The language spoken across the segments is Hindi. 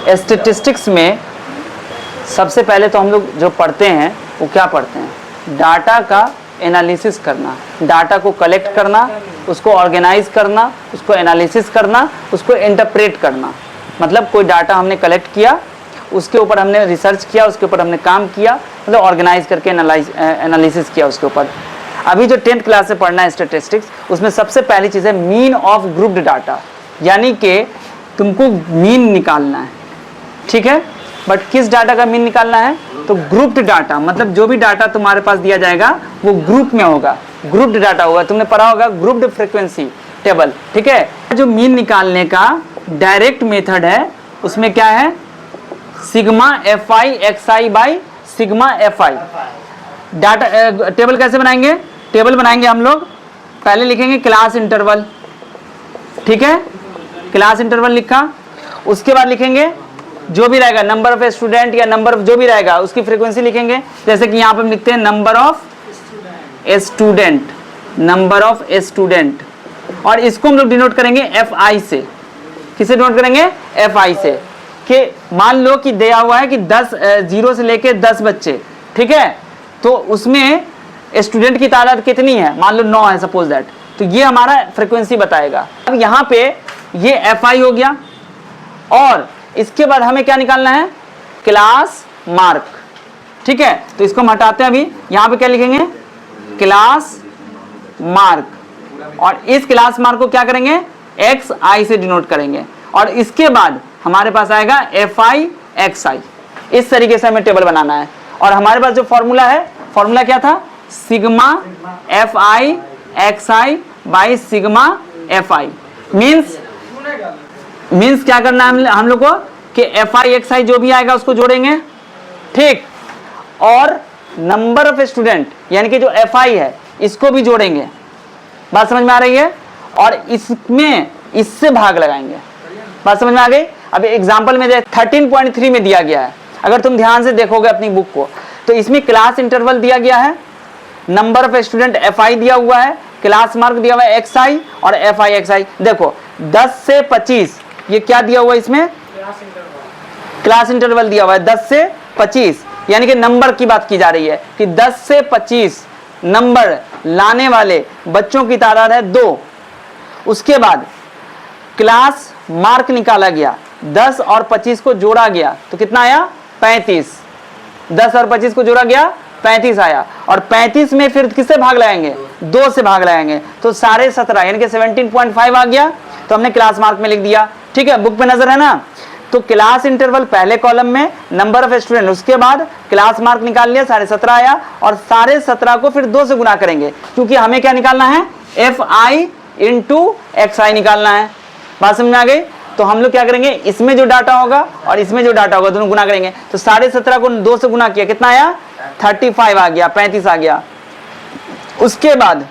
स्टैटिस्टिक्स में सबसे पहले तो हम लोग जो पढ़ते हैं वो क्या पढ़ते हैं, डाटा का एनालिसिस करना, डाटा को कलेक्ट करना, उसको ऑर्गेनाइज करना, उसको एनालिसिस करना, उसको इंटरप्रेट करना। मतलब कोई डाटा हमने कलेक्ट किया, उसके ऊपर हमने रिसर्च किया, उसके ऊपर हमने काम किया, मतलब ऑर्गेनाइज करके एनालिसिस किया उसके ऊपर। अभी जो 10th क्लास से पढ़ना है स्टैटिस्टिक्स, उसमें सबसे पहली चीज़ है मीन ऑफ ग्रुप्ड डाटा, यानी कि तुमको मीन निकालना है, ठीक है। बट किस डाटा का मीन निकालना है, तो ग्रुप्ड डाटा, मतलब जो भी डाटा तुम्हारे पास दिया जाएगा वो ग्रुप में होगा, ग्रुप्ड डाटा होगा। तुमने पढ़ा होगा ग्रुप्ड फ्रीक्वेंसी टेबल, ठीक है। जो मीन निकालने का डायरेक्ट मेथड है उसमें क्या है, sigma F I x I by sigma F I. Data table कैसे बनाएंगे, टेबल बनाएंगे हम लोग, पहले लिखेंगे क्लास इंटरवल, ठीक है, क्लास इंटरवल लिखा। उसके बाद लिखेंगे जो भी रहेगा नंबर ऑफ स्टूडेंट या नंबर ऑफ जो भी रहेगा उसकी फ्रीक्वेंसी लिखेंगे। जैसे कि यहाँ पे हम लिखते हैं number of student, number of student, और इसको हम लोग डिनोट करेंगे एफ आई से। किसे डिनोट करेंगे, एफ आई से। कि मान लो कि दिया हुआ है कि 10 0 से लेके 10 बच्चे, ठीक है, तो उसमें स्टूडेंट की तादाद कितनी है, मान लो 9 है सपोज दैट, तो ये हमारा फ्रीक्वेंसी बताएगा। अब यहाँ पे ये एफ आई हो गया, और इसके बाद हमें क्या निकालना है, क्लास मार्क, ठीक है। तो इसको हम हटाते हैं अभी, यहाँ पे क्या लिखेंगे, क्लास मार्क, और इस क्लास मार्क को क्या करेंगे, एक्स आई से डिनोट करेंगे, और इसके बाद हमारे पास आएगा एफ आई एक्स आई। इस तरीके से हमें टेबल बनाना है। और हमारे पास जो फॉर्मूला है, फॉर्मूला क्या था, sigma F I x I by sigma F I. Means क्या करना है हम लोग को, कि एफ आई एक्स आई जो भी आएगा उसको जोड़ेंगे, ठीक, और नंबर ऑफ स्टूडेंट यानी कि जो एफ आई है इसको भी जोड़ेंगे। बात समझ में आ रही है, और इसमें इससे भाग लगाएंगे। बात समझ में आ गई। अब एग्जांपल में 13.3 में दिया गया है, अगर तुम ध्यान से देखोगे अपनी बुक को, तो इसमें क्लास इंटरवल दिया गया है, number of student F I दिया हुआ है, क्लास मार्क दिया हुआ है एक्स आई और एफ आई एक्स आई। देखो 10 से 25 ये क्या दिया हुआ है, इसमें क्लास इंटरवल दिया हुआ है 10 से 25, यानी कि नंबर की बात की जा रही है कि 10 से 25 नंबर लाने वाले बच्चों की तादाद है 2। उसके बाद क्लास मार्क निकाला गया, 10 और 25 को जोड़ा गया तो कितना आया, 35। 10 और 25 को जोड़ा गया 35 आया, और 35 में फिर किससे भाग लगाएंगे, 2 से भाग लगाएंगे, तो 17.5 यानी कि 17.5 आ गया। तो हमने क्लास मार्क में लिख दिया, ठीक है, बुक पे नजर है ना। तो क्लास इंटरवल पहले कॉलम में, नंबर ऑफ स्टूडेंट उसके बाद, क्लास मार्क निकाल लिया 17.5 आया, और 17.5 को फिर 2 से गुना करेंगे, क्योंकि हमें क्या निकालना है, एफ आई इंटू एक्स आई निकालना है। बात समझ में आ गई। तो हम लोग क्या करेंगे, इसमें जो डाटा होगा और इसमें जो डाटा होगा दोनों गुना करेंगे। तो 17.5 को 2 से गुना किया, कितना आया, 35 आ गया, 35 आ गया। उसके बाद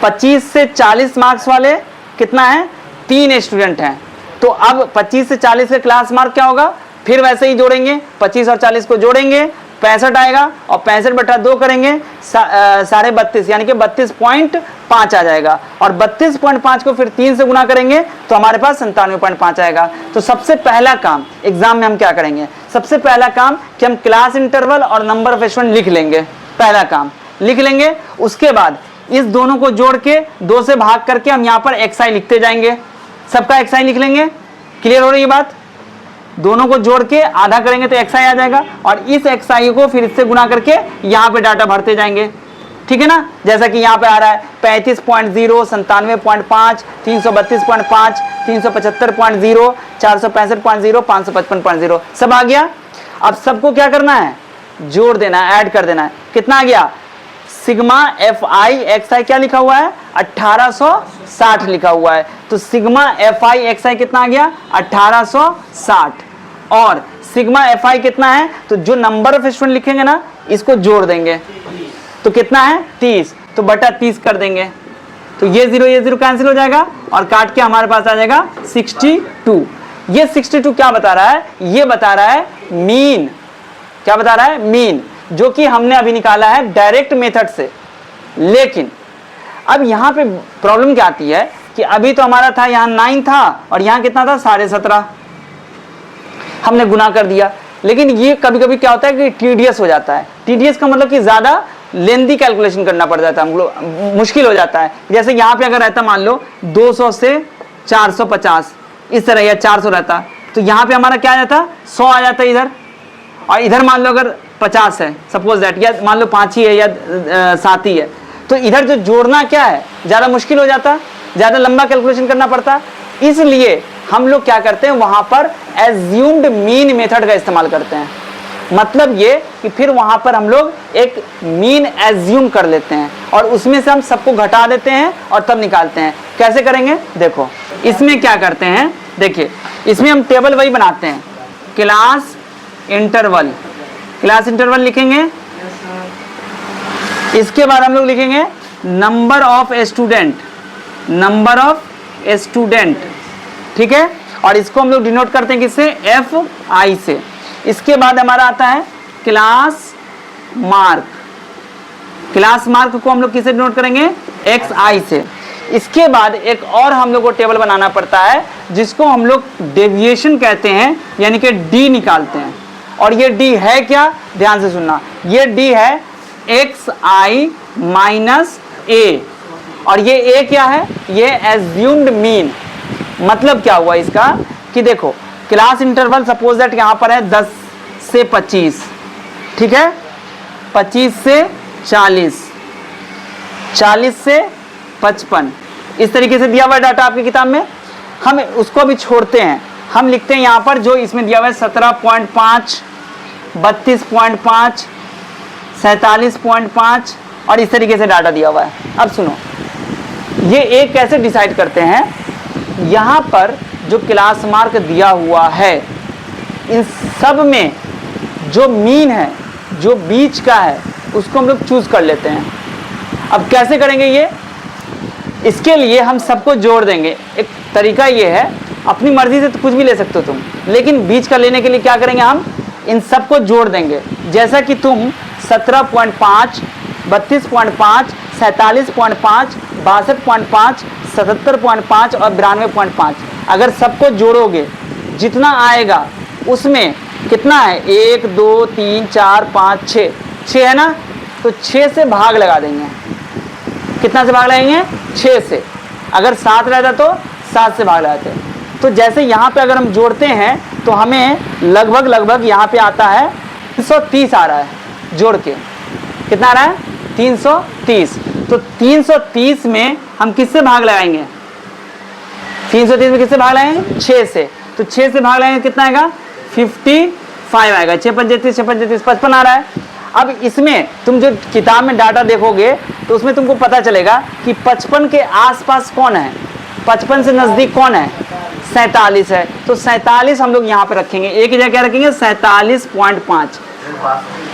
25 से 40 मार्क्स वाले कितना है, 3 स्टूडेंट हैं, तो अब 25 से 40 के क्लास मार्क क्या होगा, फिर वैसे ही जोड़ेंगे, 25 और 40 को जोड़ेंगे, 65 आएगा, और 65/2 करेंगे 32.5 यानी कि 32.5 आ जाएगा, और 32.5 को फिर 3 से गुना करेंगे तो हमारे पास 97.5 आएगा। तो सबसे पहला काम एग्जाम में हम क्या करेंगे, सबसे पहला काम कि हम क्लास इंटरवल और नंबर ऑफ स्टूडेंट लिख लेंगे, पहला काम लिख लेंगे। उसके बाद इस दोनों को जोड़ के 2 से भाग करके हम यहाँ पर एक्स आई लिखते जाएंगे, सबका एक्स आई लिख लेंगे। क्लियर हो रही है बात, दोनों को जोड़ के आधा करेंगे तो एक्स आई आ जाएगा, और इस एक्स आई को फिर इससे गुना करके यहाँ पे डाटा भरते जाएंगे, ठीक है ना। जैसा कि यहाँ पे आ रहा है 35.0, 97.5, 332.5, 375.0, 465.0, 555.0 सब आ गया। अब सबको क्या करना है, जोड़ देना है, ऐड कर देना है। कितना आ गया, सिग्मा एफ आई एक्स आई क्या लिखा हुआ है, 1860 लिखा हुआ है। तो सिग्मा एफ आई एक्स आई कितना आ गया, 1860, और सिग्मा एफ आई कितना है, तो जो नंबर ऑफ स्टूडेंट लिखेंगे ना इसको जोड़ देंगे, तो कितना है 30, तो बटा 30 कर देंगे, तो ये 0 कैंसिल हो जाएगा, और काट के हमारे पास आ जाएगा 62। ये 62 क्या बता रहा है, ये बता रहा है मीन, क्या बता रहा है, मीन, जो कि हमने अभी निकाला है डायरेक्ट मेथड से। लेकिन अब यहाँ पे प्रॉब्लम क्या आती है कि अभी तो हमारा था यहाँ 9 था और यहाँ कितना था 17.5, हमने गुना कर दिया। लेकिन ये कभी कभी क्या होता है कि टीडियस हो जाता है। टीडियस का मतलब कि ज़्यादा लेंदी कैलकुलेशन करना पड़ जाता है, हम लोग मुश्किल हो जाता है। जैसे यहाँ पे अगर रहता मान लो 200 से 450 इस तरह, या 400 रहता, तो यहाँ पे हमारा क्या आ जाता, 100 आ जाता इधर, और इधर मान लो अगर 50 है सपोज दैट, या मान लो 5 ही है या 7 ही है, तो इधर जो जोड़ना क्या है ज़्यादा मुश्किल हो जाता, ज़्यादा लंबा कैलकुलेशन करना पड़ता। इसलिए हम लोग क्या करते हैं, वहाँ पर एज्यूम्ड मीन मेथड का इस्तेमाल करते हैं। मतलब ये कि फिर वहाँ पर हम लोग एक मीन एज्यूम कर लेते हैं और उसमें से हम सबको घटा देते हैं और तब निकालते हैं। कैसे करेंगे देखो, इसमें क्या करते हैं, देखिए इसमें हम टेबल वही बनाते हैं, क्लास इंटरवल, क्लास इंटरवल लिखेंगे। इसके बाद हम लोग लिखेंगे number of student, number of student, ठीक है। और इसको हम लोग डिनोट करते हैं किससे, FI से। इसके बाद हमारा आता है क्लास मार्क, क्लास मार्क को हम लोग किससे डिनोट करेंगे, XI से। इसके बाद एक और हम लोग को टेबल बनाना पड़ता है जिसको हम लोग डेविएशन कहते हैं, यानी कि D निकालते हैं। और ये D है क्या, ध्यान से सुनना, ये D है XI माइनस A, और ये A क्या है, ये एज्यूम्ड मीन। मतलब क्या हुआ इसका कि देखो क्लास इंटरवल सपोज दैट यहाँ पर है 10 से 25, ठीक है, 25 से 40, 40 से 55, इस तरीके से दिया हुआ डाटा आपकी किताब में। हम उसको भी छोड़ते हैं, हम लिखते हैं यहाँ पर जो इसमें दिया हुआ है 17.5, 32.5, 47.5 और इस तरीके से डाटा दिया हुआ है। अब सुनो, ये एक कैसे डिसाइड करते हैं, यहाँ पर जो क्लास मार्क दिया हुआ है इन सब में जो मीन है, जो बीच का है, उसको हम लोग चूज कर लेते हैं। अब कैसे करेंगे ये, इसके लिए हम सबको जोड़ देंगे। एक तरीका ये है, अपनी मर्जी से तो कुछ भी ले सकते हो तुम, लेकिन बीच का लेने के लिए क्या करेंगे, हम इन सबको जोड़ देंगे। जैसा कि तुम 17.5, 32.5, 47.5, 62.5, 77.5 और 92.5 अगर सबको जोड़ोगे जितना आएगा उसमें कितना है, 1 2 3 4 5 6, 6 है ना, तो 6 से भाग लगा देंगे। कितना से भाग लगाएंगे, 6 से। अगर 7 रहता तो 7 से भाग लगाते। तो जैसे यहाँ पे अगर हम जोड़ते हैं तो हमें लगभग यहाँ पे आता है 330 आ रहा है जोड़ के। कितना आ रहा है, 330। तो 330 में हम किससे भाग लगाएंगे, 330 में किससे भाग लगाएंगे, 6 से। तो 6 से भाग लगाएंगे कितना आएगा, 55 आएगा। 6 5 33, 6 5 33, 55 आ रहा है। अब इसमें तुम जो किताब में डाटा देखोगे तो उसमें तुमको पता चलेगा कि 55 के आसपास कौन है, 55 से नजदीक कौन है, 47 है। तो 47 हम लोग यहाँ पे रखेंगे, एक ही जगह क्या रखेंगे, 47.5,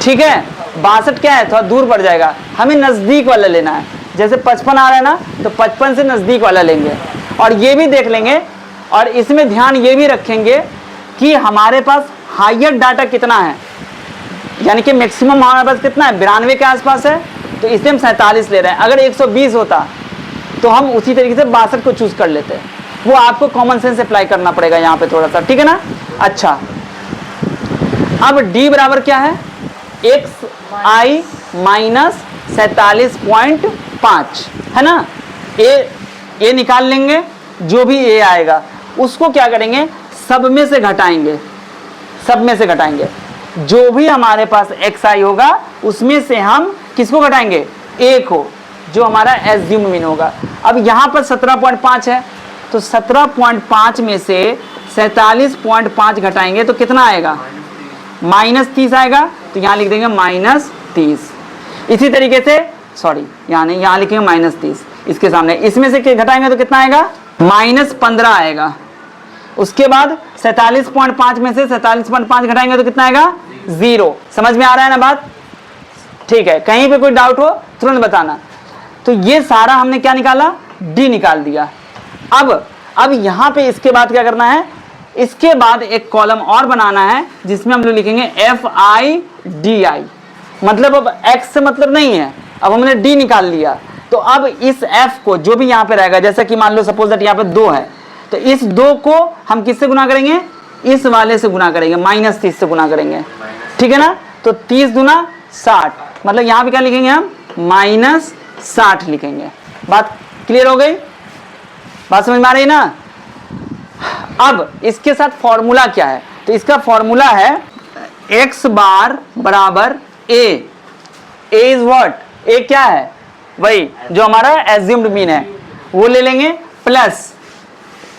ठीक है। 62 क्या है, थोड़ा दूर पड़ जाएगा, हमें नजदीक वाला लेना है। जैसे 55 आ रहा है ना, तो 55 से नजदीक वाला लेंगे। और ये भी देख लेंगे, और इसमें ध्यान ये भी रखेंगे कि हमारे पास हाईएस्ट डाटा कितना है, यानी कि मैक्सिमम हमारे पास कितना है, 92 के आसपास है, तो इसलिए हम 47 ले रहे हैं। अगर 120 होता तो हम उसी तरीके से 62 को चूज कर लेते हैं। वो आपको कॉमन सेंस अप्लाई करना पड़ेगा यहाँ पे थोड़ा सा, ठीक है ना। अच्छा, अब D बराबर क्या है, XI माइनस 47.5 है ना। ए निकाल लेंगे, जो भी A आएगा उसको क्या करेंगे, सब में से घटाएंगे, सब में से घटाएंगे। जो भी हमारे पास XI होगा उसमें से हम किसको घटाएंगे, A को, जो हमारा एज्यूम मीन होगा। अब यहाँ पर 17.5 है, तो 17.5 में से 47.5 घटाएंगे तो कितना आएगा, -30 आएगा। तो यहाँ लिख देंगे -30। इसी तरीके से, सॉरी यहाँ नहीं, यहाँ लिखेंगे -30 इसके सामने। इसमें से घटाएंगे तो कितना आएगा, -15 आएगा। उसके बाद 47.5 में से 47.5 घटाएंगे तो कितना आएगा, 0। समझ में आ रहा है ना बात, ठीक है। कहीं पे कोई डाउट हो तुरंत बताना। तो ये सारा हमने क्या निकाला, D निकाल दिया। अब यहाँ पे इसके बाद क्या करना है, इसके बाद एक कॉलम और बनाना है जिसमें हम लोग लिखेंगे FIDI। मतलब अब X से मतलब नहीं है, अब हमने D निकाल लिया। तो अब इस F को जो भी यहाँ पे रहेगा, जैसा कि मान लो सपोज दैट यहाँ पे 2 है, तो इस 2 को हम किससे गुना करेंगे, इस वाले से गुना करेंगे, -30 से गुना करेंगे, ठीक है ना। तो 30 दूना 60, मतलब यहाँ पे क्या लिखेंगे हम, -60 लिखेंगे। बात क्लियर हो गई, बात समझ में आ रही ना। अब इसके साथ फॉर्मूला क्या है, तो इसका फॉर्मूला है x बार बराबर a इज व्हाट, a क्या है, वही जो हमारा एज्यूम्ड मीन है वो ले लेंगे, प्लस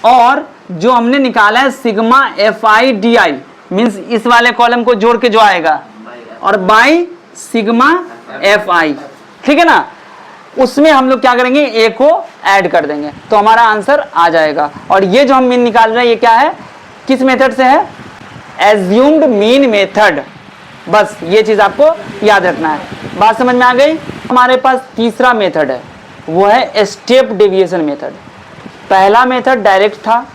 और जो हमने निकाला है सिग्मा FI/DI मीन्स इस वाले कॉलम को जोड़ के जो आएगा, और बाई सिग्मा FI, ठीक है ना। उसमें हम लोग क्या करेंगे, a को ऐड कर देंगे तो हमारा आंसर आ जाएगा। और ये जो हम मीन निकाल रहे हैं ये क्या है, किस मेथड से है, एज्यूम्ड मीन मेथड। बस ये चीज आपको याद रखना है। बात समझ में आ गई। हमारे पास तीसरा मेथड है, वो है स्टेप डेविएशन मेथड। पहला मेथड डायरेक्ट था,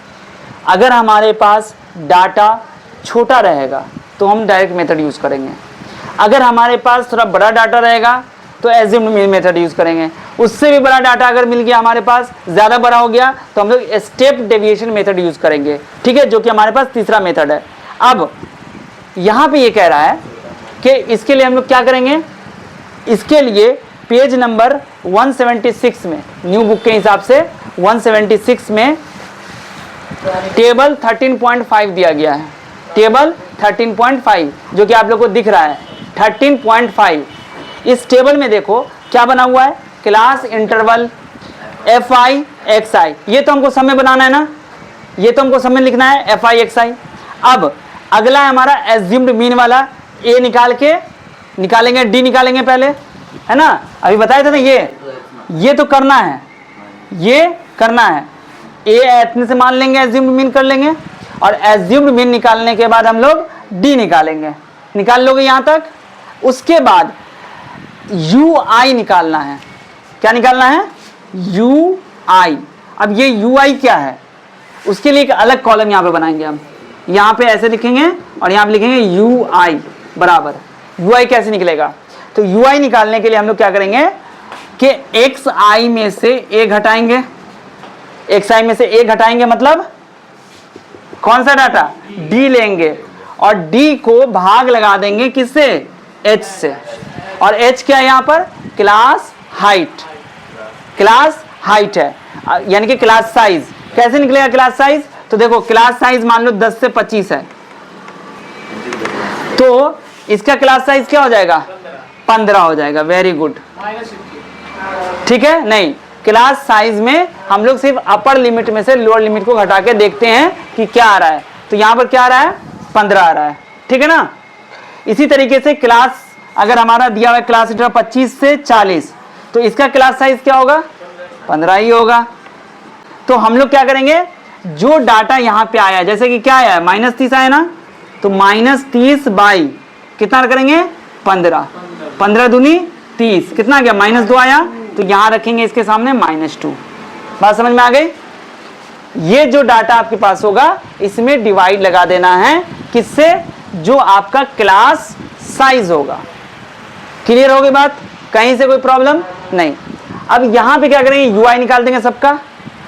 अगर हमारे पास डाटा छोटा रहेगा तो हम डायरेक्ट मेथड यूज करेंगे, अगर हमारे पास थोड़ा बड़ा डाटा रहेगा तो एज्यूम्ड मीन मेथड यूज करेंगे, उससे भी बड़ा डाटा अगर मिल गया हमारे पास, ज्यादा बड़ा हो गया तो हम लोग स्टेप डेविएशन मेथड यूज करेंगे, ठीक है, जो कि हमारे पास तीसरा मेथड है। अब यहां पे ये कह रहा है कि इसके लिए हम लोग क्या करेंगे, इसके लिए पेज नंबर 176 में, न्यू बुक के हिसाब से 176 में टेबल 13.5 दिया गया है, टेबल 13.5 जो कि आप लोग को दिख रहा है 13.5। इस टेबल में देखो क्या बना हुआ है, क्लास इंटरवल FI XI, ये तो हमको समय बनाना है ना, ये तो हमको समय लिखना है FI XI। अब अगला है हमारा एज्यूम्ड मीन वाला, A निकालेंगे, D निकालेंगे पहले, है ना, अभी बताया था ना, ये तो करना है, ये करना है। A इतने से मान लेंगे, एज्यूम्ड मीन कर लेंगे, और एज्यूम्ड मीन निकालने के बाद हम लोग D निकालेंगे, निकाल लोगे यहां तक। उसके बाद UI निकालना है, क्या निकालना है, UI। अब ये UI क्या है, उसके लिए एक अलग कॉलम यहां पे बनाएंगे हम, यहां पे ऐसे लिखेंगे और यहां पे लिखेंगे UI बराबर, UI कैसे निकलेगा, तो UI निकालने के लिए हम लोग क्या करेंगे कि XI में से A घटाएंगे, XI में से A घटाएंगे मतलब कौन सा डाटा, D लेंगे, और D को भाग लगा देंगे किससे, H से, और H क्या है यहाँ पर, क्लास हाइट, क्लास हाइट है, यानी कि क्लास साइज। कैसे निकलेगा क्लास साइज, तो देखो क्लास साइज मान लो 10 से 25 है, तो इसका क्लास साइज क्या हो जाएगा, 15 हो जाएगा। वेरी गुड, ठीक है। नहीं, क्लास साइज में हम लोग सिर्फ अपर लिमिट में से लोअर लिमिट को घटा के देखते हैं कि क्या आ रहा है, तो यहां पर क्या आ रहा है, 15 आ रहा है, ठीक है ना। इसी तरीके से क्लास अगर हमारा दिया हुआ है क्लास इंटरवल 25 से 40, तो इसका क्लास साइज क्या होगा, 15 ही होगा। तो हम लोग क्या करेंगे, जो डाटा यहाँ पे आया, जैसे कि क्या आया, -30 आया ना, तो -30 बाई कितना करेंगे, 15, 15 दूनी 30, कितना आ गया, -2 आया, तो यहाँ रखेंगे इसके सामने -2। बात समझ में आ गई। ये जो डाटा आपके पास होगा इसमें डिवाइड लगा देना है, किससे, जो आपका क्लास साइज होगा। क्लियर हो गई बात, कहीं से कोई प्रॉब्लम नहीं। अब यहां पे क्या करेंगे, UI निकाल देंगे सबका।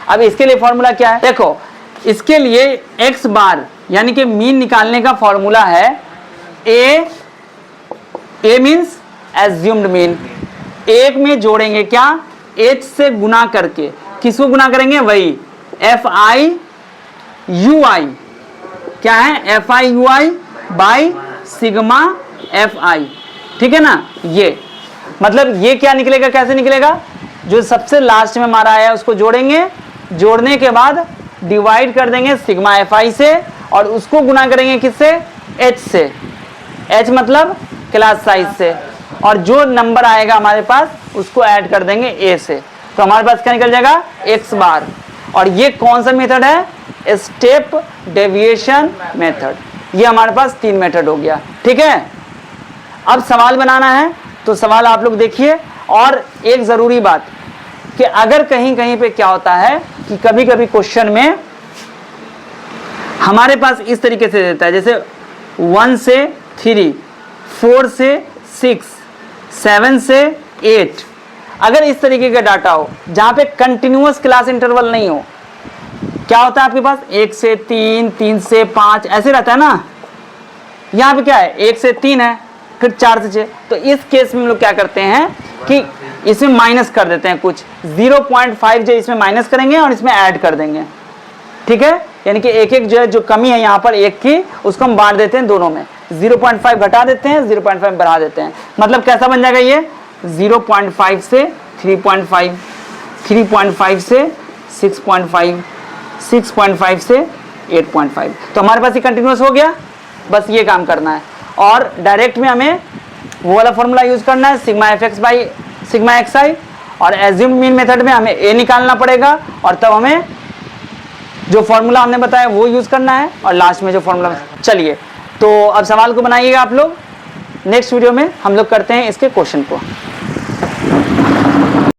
अब इसके लिए फॉर्मूला क्या है, देखो इसके लिए x बार यानी कि मीन निकालने का फॉर्मूला है A मीन्स एज्यूम्ड मीन, एक में जोड़ेंगे क्या, H से गुना करके, किसको गुना करेंगे, वही FI UI, क्या है, FI UI by sigma FI, ठीक है ना। ये मतलब ये क्या निकलेगा, कैसे निकलेगा, जो सबसे लास्ट में हमारा आया उसको जोड़ेंगे, जोड़ने के बाद डिवाइड कर देंगे सिग्मा FI से, और उसको गुना करेंगे किससे, H से, H मतलब क्लास साइज से, और जो नंबर आएगा हमारे पास उसको ऐड कर देंगे A से, तो हमारे पास क्या निकल जाएगा, x बार। और ये कौन सा मेथड है, स्टेप डेविएशन मेथड। ये हमारे पास 3 मेथड हो गया, ठीक है। अब सवाल बनाना है, तो सवाल आप लोग देखिए। और एक जरूरी बात कि अगर कहीं कहीं पे क्या होता है कि कभी कभी क्वेश्चन में हमारे पास इस तरीके से देता है, जैसे 1 से 3, 4 से 6, 7 से 8, अगर इस तरीके का डाटा हो जहां पे कंटिन्यूअस क्लास इंटरवल नहीं हो, क्या होता है आपके पास 1 से 3, 3 से 5 ऐसे रहता है ना। यहाँ पे क्या है 1 से 3 है, फिर 4 से 6। तो इस केस में हम लोग क्या करते हैं कि इसमें माइनस कर देते हैं कुछ 0.5 जो इसमें माइनस करेंगे और इसमें ऐड कर देंगे, ठीक है। यानी कि एक एक जो है जो कमी है यहाँ पर एक की, उसको हम बांट देते हैं दोनों में, 0.5 घटा देते हैं, 0.5 बढ़ा देते हैं। मतलब कैसा बन जाएगा ये 0.5 से 3.5, 3.5 से 6.5, 6.5 से 8.5। तो हमारे पास ये कंटिन्यूअस हो गया, बस ये काम करना है। और डायरेक्ट में हमें वो वाला फॉर्मूला यूज करना है sigma fx by sigma xi, और एज्यूम मीन मेथड में हमें a निकालना पड़ेगा और तब हमें जो फॉर्मूला हमने बताया वो यूज करना है और लास्ट में जो फॉर्मूला। चलिए तो अब सवाल को बनाइएगा आप लोग, नेक्स्ट वीडियो में हम लोग करते हैं इसके क्वेश्चन को।